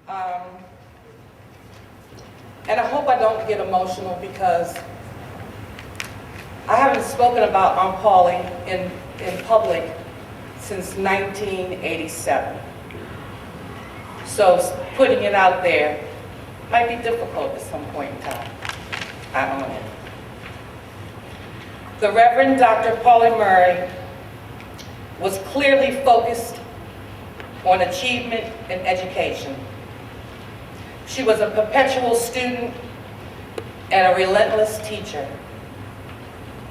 Um, and I hope I don't get emotional because I haven't spoken about Aunt Pauli in public since 1987. So putting it out there might be difficult at some point in time. I own it. The Reverend Dr. Pauli Murray was clearly focused on achievement and education. She was a perpetual student and a relentless teacher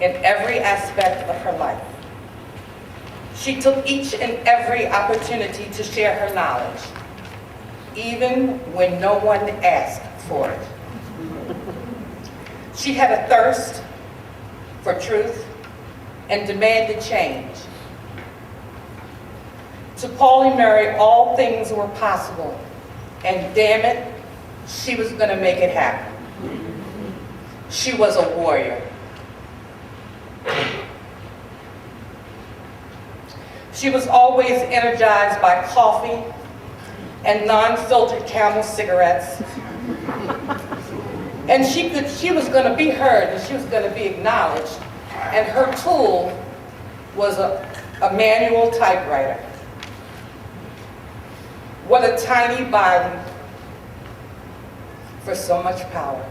in every aspect of her life. She took each and every opportunity to share her knowledge, even when no one asked for it. She had a thirst for truth and demanded change. To Pauli Murray, all things were possible, and damn it, she was going to make it happen. She was a warrior. She was always energized by coffee and non-filtered Camel cigarettes. And she was going to be heard and she was going to be acknowledged. And her tool was a manual typewriter. What a tiny body for so much power.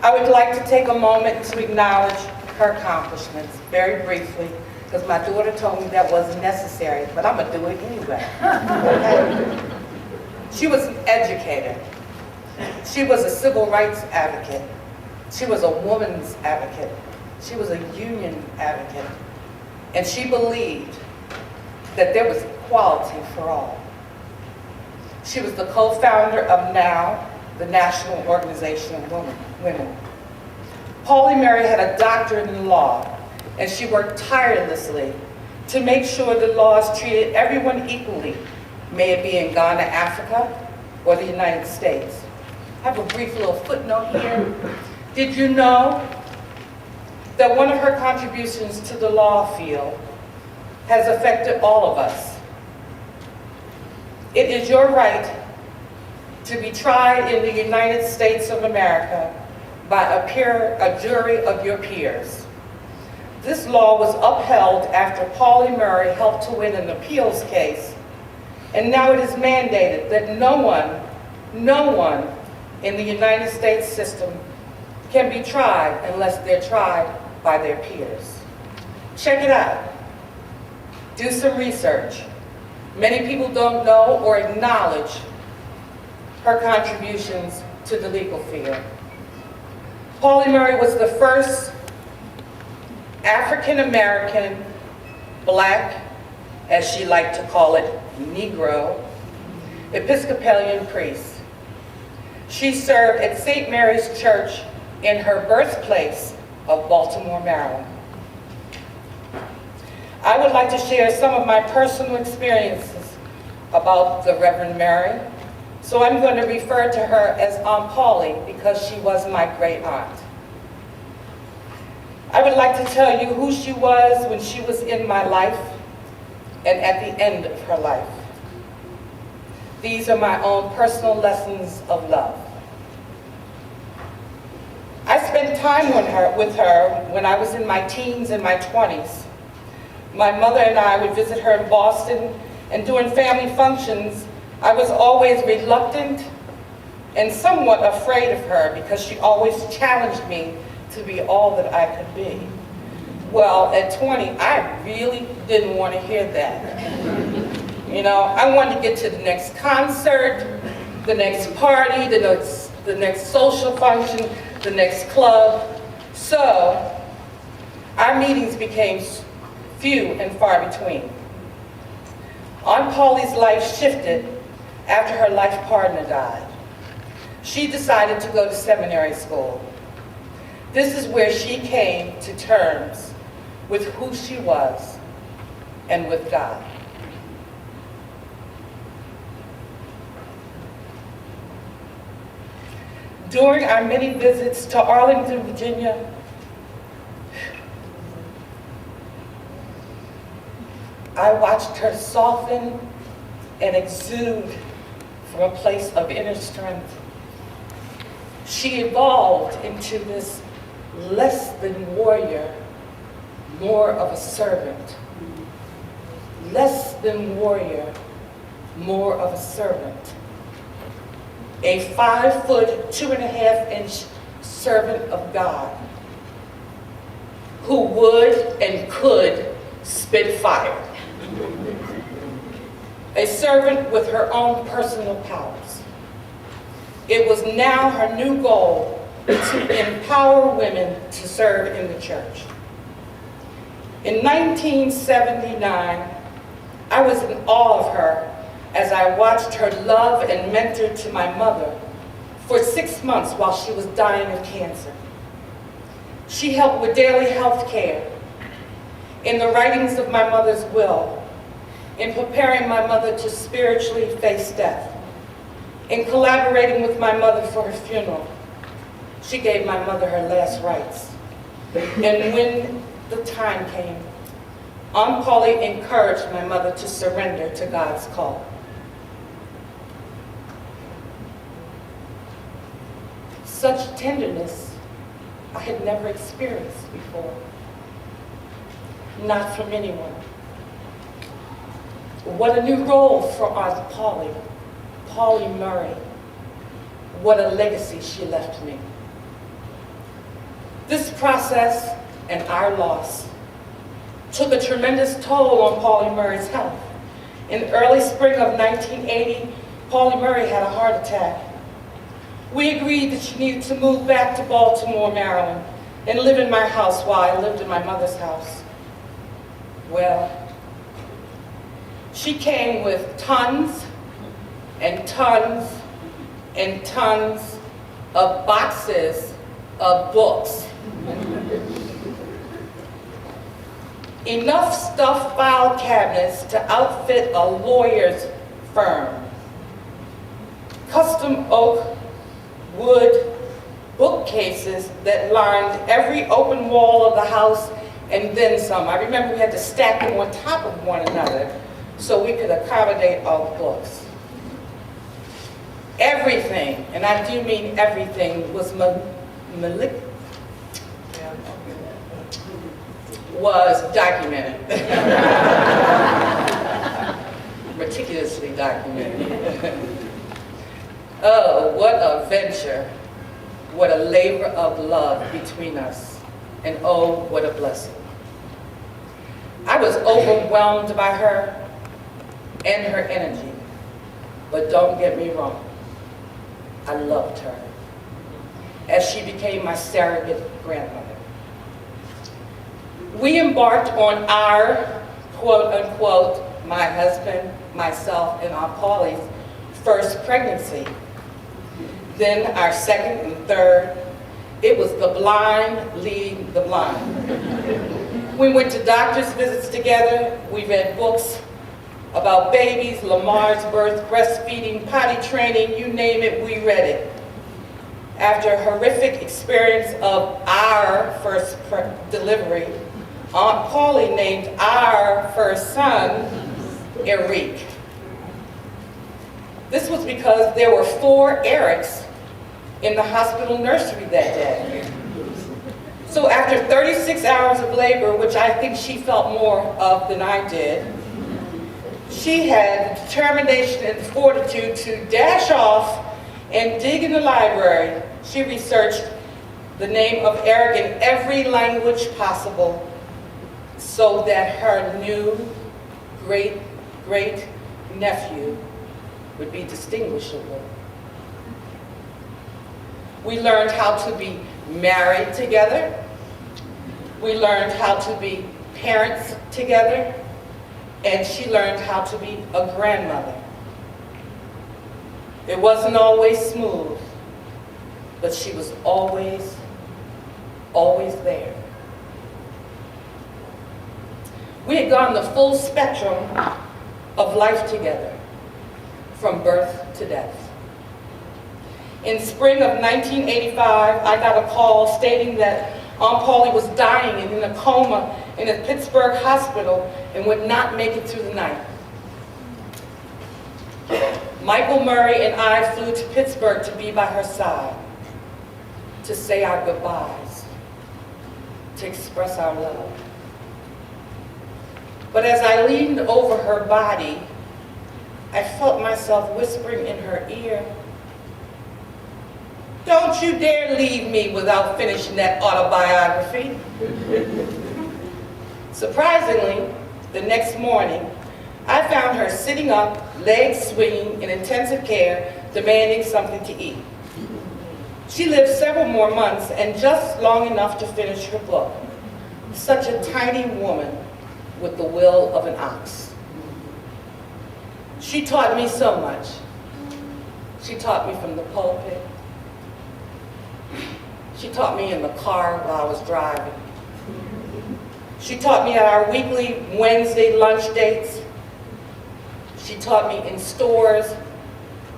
I would like to take a moment to acknowledge her accomplishments very briefly, because my daughter told me that wasn't necessary, but I'm going to do it anyway. Okay? She was an educator. She was a civil rights advocate. She was a woman's advocate. She was a union advocate. And she believed that there was equality for all. She was the co-founder of NOW, the National Organization of Women. Pauli Murray had a doctorate in law, and she worked tirelessly to make sure the laws treated everyone equally, may it be in Ghana, Africa, or the United States. I have a brief little footnote here. Did you know that one of her contributions to the law field has affected all of us? It is your right to be tried in the United States of America by a jury of your peers. This law was upheld after Pauli Murray helped to win an appeals case, and now it is mandated that no one in the United States system can be tried unless they're tried by their peers. Check it out. Do some research. Many people don't know or acknowledge her contributions to the legal field. Pauli Murray was the first African-American, Black, as she liked to call it, Negro, Episcopalian priest. She served at St. Mary's Church in her birthplace of Baltimore, Maryland. I would like to share some of my personal experiences about the Reverend Mary, so I'm going to refer to her as Aunt Pauli because she was my great aunt. I would like to tell you who she was when she was in my life and at the end of her life. These are my own personal lessons of love. I spent time with her when I was in my teens and my 20s. My mother and I would visit her in Boston, and during family functions, I was always reluctant and somewhat afraid of her because she always challenged me to be all that I could be. Well, at 20, I really didn't want to hear that. You know, I wanted to get to the next concert, the next party, the next social function, the next club. So, our meetings became few and far between. Aunt Pauli's life shifted after her life partner died. She decided to go to seminary school. This is where she came to terms with who she was and with God. During our many visits to Arlington, Virginia, I watched her soften and exude from a place of inner strength. She evolved into this less than warrior, more of a servant. Less than warrior, more of a servant. A 5 foot, 2.5 inch servant of God who would and could spit fire. A servant with her own personal powers. It was now her new goal to empower women to serve in the church. In 1979, I was in awe of her as I watched her love and mentor to my mother for 6 months while she was dying of cancer. She helped with daily health care, in the writings of my mother's will, in preparing my mother to spiritually face death, in collaborating with my mother for her funeral. She gave my mother her last rites. And when the time came, Aunt Pauli encouraged my mother to surrender to God's call. Such tenderness I had never experienced before, not from anyone. What a new role for Aunt Pauli Murray. What a legacy she left me. This process and our loss took a tremendous toll on Pauli Murray's health. In the early spring of 1980, Pauli Murray had a heart attack. We agreed that she needed to move back to Baltimore, Maryland, and live in my house while I lived in my mother's house. Well, she came with tons and tons and tons of boxes of books. Enough stuffed file cabinets to outfit a lawyer's firm. Custom oak wood bookcases that lined every open wall of the house and then some. I remember we had to stack them on top of one another so we could accommodate all the books. Everything, and I do mean everything, was documented. Meticulously documented. Oh, what a venture. What a labor of love between us. And oh, what a blessing. I was overwhelmed by her and her energy. But don't get me wrong. I loved her as she became my surrogate grandmother. We embarked on our, quote unquote, my husband, myself, and Aunt Pauli's first pregnancy. Then our second and third. It was the blind leading the blind. We went to doctor's visits together. We read books about babies, Lamar's birth, breastfeeding, potty training, you name it, we read it. After a horrific experience of our first delivery, Aunt Pauli named our first son Eric. This was because there were 4 Erics in the hospital nursery that day. So after 36 hours of labor, which I think she felt more of than I did, she had the determination and fortitude to dash off and dig in the library. She researched the name of Eric in every language possible so that her new great-great-nephew would be distinguishable. We learned how to be married together. We learned how to be parents together. And she learned how to be a grandmother. It wasn't always smooth, but she was always, always there. We had gone the full spectrum of life together, from birth to death. In spring of 1985, I got a call stating that Aunt Pauli was dying and in a coma in a Pittsburgh hospital and would not make it through the night. Michael Murray and I flew to Pittsburgh to be by her side, to say our goodbyes, to express our love. But as I leaned over her body, I felt myself whispering in her ear, "Don't you dare leave me without finishing that autobiography." Surprisingly, the next morning, I found her sitting up, legs swinging in intensive care, demanding something to eat. She lived several more months and just long enough to finish her book. Such a tiny woman with the will of an ox. She taught me so much. She taught me from the pulpit. She taught me in the car while I was driving. She taught me at our weekly Wednesday lunch dates. She taught me in stores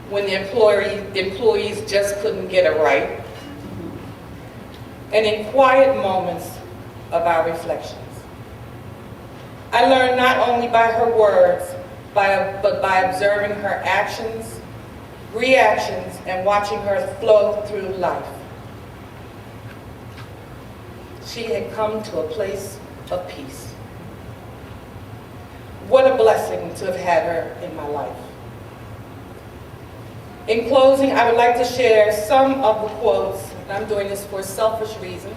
when the employees just couldn't get it right. And in quiet moments of our reflections. I learned not only by her words, but by observing her actions, reactions, and watching her flow through life. She had come to a place of peace. What a blessing to have had her in my life. In closing, I would like to share some of the quotes, and I'm doing this for a selfish reason,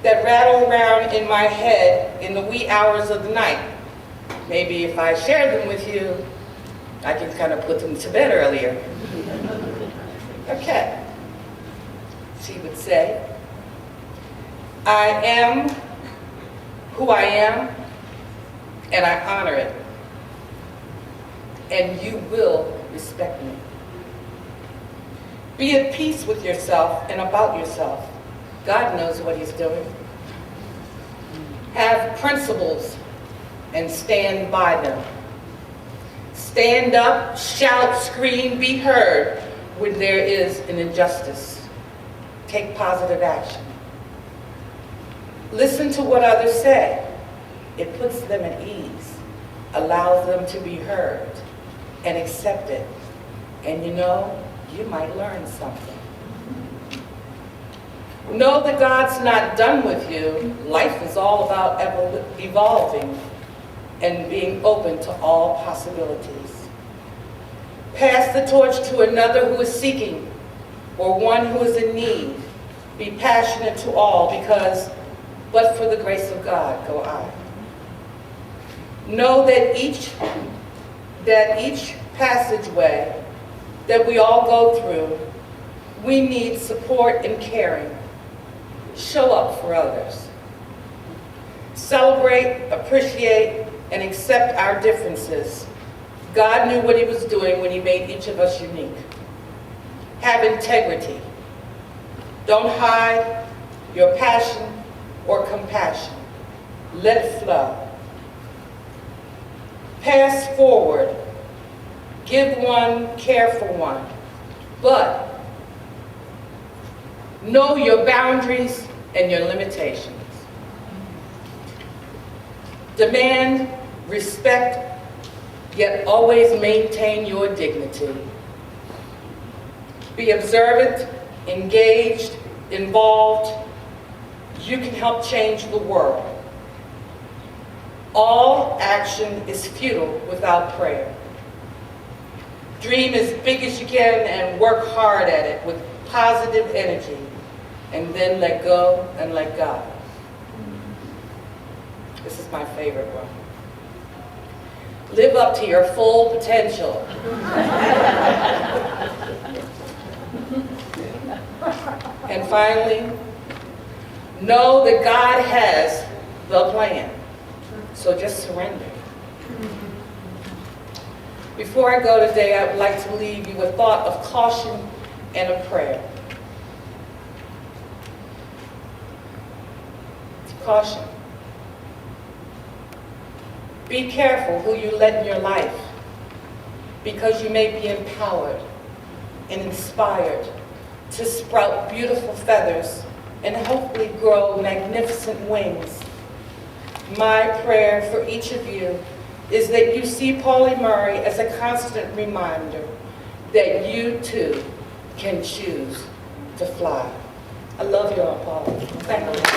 that rattle around in my head in the wee hours of the night. Maybe if I share them with you, I can kind of put them to bed earlier. Okay. She would say, "I am who I am, and I honor it. And you will respect me. Be at peace with yourself and about yourself. God knows what he's doing. Have principles and stand by them. Stand up, shout, scream, be heard when there is an injustice. Take positive action. Listen to what others say. It puts them at ease, allows them to be heard, and accepted. And you know, you might learn something. Know that God's not done with you. Life is all about evolving and being open to all possibilities. Pass the torch to another who is seeking or one who is in need. Be passionate to all because, but for the grace of God, go I. Know that each passageway that we all go through, we need support and caring. Show up for others. Celebrate, appreciate, and accept our differences. God knew what he was doing when he made each of us unique. Have integrity. Don't hide your passion or compassion. Let it flow. Pass forward. Give one, care for one. But know your boundaries and your limitations. Demand respect, yet always maintain your dignity. Be observant, engaged, involved. You can help change the world. All action is futile without prayer. Dream as big as you can and work hard at it with positive energy, and then let go and let God. This is my favorite one. Live up to your full potential. And finally, know that God has the plan. So just surrender. Before I go today, I would like to leave you with a thought of caution and a prayer. Caution. Be careful who you let in your life, because you may be empowered and inspired to sprout beautiful feathers and hopefully grow magnificent wings. My prayer for each of you is that you see Pauli Murray as a constant reminder that you too can choose to fly. I love you all, Paula. Thank you.